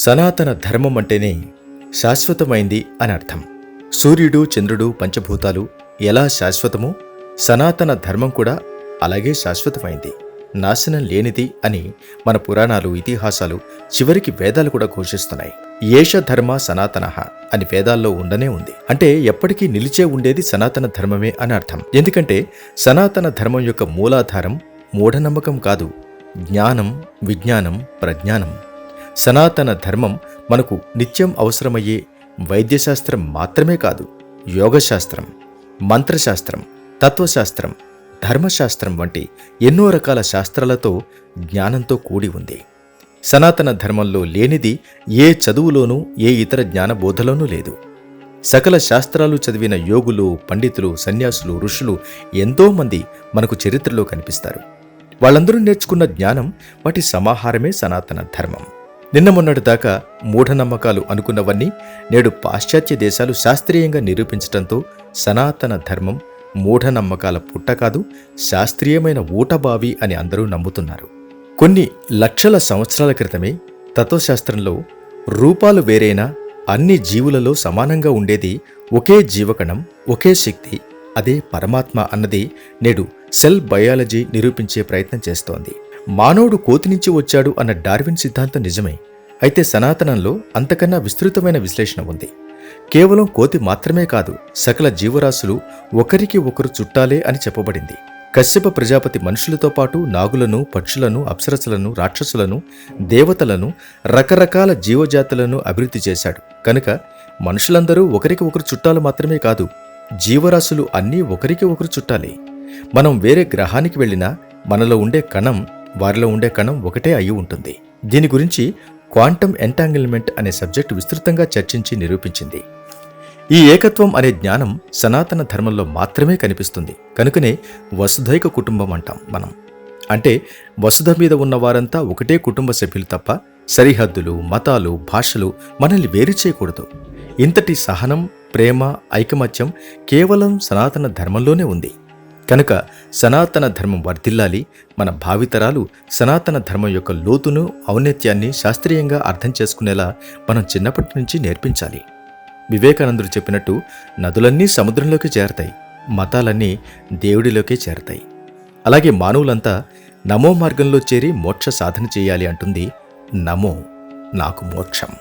సనాతన ధర్మం అంటేనే శాశ్వతమైంది అని అర్థం. సూర్యుడు, చంద్రుడు, పంచభూతాలు ఎలా శాశ్వతమో సనాతన ధర్మం కూడా అలాగే శాశ్వతమైంది, నాశనం లేనిది అని మన పురాణాలు, ఇతిహాసాలు, చివరికి వేదాలు కూడా ఘోషిస్తున్నాయి. ఏష ధర్మ సనాతనః అని వేదాల్లో ఉండనే ఉంది. అంటే ఎప్పటికీ నిలిచే ఉండేది సనాతన ధర్మమే అని అర్థం. ఎందుకంటే సనాతన ధర్మం యొక్క మూలాధారం మూఢనమ్మకం కాదు, జ్ఞానం, విజ్ఞానం, ప్రజ్ఞానం. సనాతన ధర్మం మనకు నిత్యం అవసరమయ్యే వైద్యశాస్త్రం మాత్రమే కాదు, యోగశాస్త్రం, మంత్రశాస్త్రం, తత్వశాస్త్రం, ధర్మశాస్త్రం వంటి ఎన్నో రకాల శాస్త్రాలతో, జ్ఞానంతో కూడి ఉంది. సనాతన ధర్మంలో లేనిది ఏ చదువులోనూ, ఏ ఇతర జ్ఞానబోధలోనూ లేదు. సకల శాస్త్రాలు చదివిన యోగులు, పండితులు, సన్యాసులు, ఋషులు ఎంతోమంది మనకు చరిత్రలో కనిపిస్తారు. వాళ్ళందరూ నేర్చుకున్న జ్ఞానం, వాటి సమాహారమే సనాతన ధర్మం. నిన్న మొన్నటి దాకా మూఢనమ్మకాలు అనుకున్నవన్నీ నేడు పాశ్చాత్య దేశాలు శాస్త్రీయంగా నిరూపించడంతో సనాతన ధర్మం మూఢనమ్మకాల పుట్ట కాదు, శాస్త్రీయమైన ఊటబావి అని అందరూ నమ్ముతున్నారు. కొన్ని లక్షల సంవత్సరాల క్రితమే తత్వశాస్త్రంలో రూపాలు వేరైనా అన్ని జీవులలో సమానంగా ఉండేది ఒకే జీవకణం, ఒకే శక్తి, అదే పరమాత్మ అన్నది నేడు సెల్ బయాలజీ నిరూపించే ప్రయత్నం చేస్తోంది. మానవుడు కోతి నుంచి వచ్చాడు అన్న డార్విన్ సిద్ధాంతం నిజమే. అయితే సనాతనంలో అంతకన్నా విస్తృతమైన విశ్లేషణ ఉంది. కేవలం కోతి మాత్రమే కాదు, సకల జీవరాశులు ఒకరికి ఒకరు చుట్టాలే అని చెప్పబడింది. కశ్యప ప్రజాపతి మనుషులతో పాటు నాగులను, పక్షులను, అప్సరసలను, రాక్షసులను, దేవతలను, రకరకాల జీవజాతులను అభివృద్ధి చేశాడు. కనుక మనుషులందరూ ఒకరికి ఒకరు చుట్టాలు మాత్రమే కాదు, జీవరాశులు అన్నీ ఒకరికి ఒకరు చుట్టాలే. మనం వేరే గ్రహానికి వెళ్ళినా మనలో ఉండే కణం, వారిలో ఉండే కణం ఒకటే అయి ఉంటుంది. దీని గురించి క్వాంటమ్ ఎంటాంగిల్మెంట్ అనే సబ్జెక్టు విస్తృతంగా చర్చించి నిరూపించింది. ఈ ఏకత్వం అనే జ్ఞానం సనాతన ధర్మంలో మాత్రమే కనిపిస్తుంది. కనుకనే వసుధైక కుటుంబం అంటాం మనం. అంటే వసుధ మీద ఉన్న వారంతా ఒకటే కుటుంబ సభ్యులు తప్ప సరిహద్దులు, మతాలు, భాషలు మనల్ని వేరు చేయకూడదు. ఇంతటి సహనం, ప్రేమ, ఐకమత్యం కేవలం సనాతన ధర్మంలోనే ఉంది. కనుక సనాతన ధర్మం వర్ధిల్లాలి. మన భావితరాలు సనాతన ధర్మం యొక్క లోతును, ఔన్నత్యాన్ని శాస్త్రీయంగా అర్థం చేసుకునేలా మనం చిన్నప్పటి నుంచి నేర్పించాలి. వివేకానందుడు చెప్పినట్టు నదులన్నీ సముద్రంలోకి చేరతాయి, మతాలన్నీ దేవుడిలోకే చేరతాయి. అలాగే మానవులంతా నమో మార్గంలో చేరి మోక్ష సాధన చేయాలి అంటుంది నమో నాకు మోక్షం.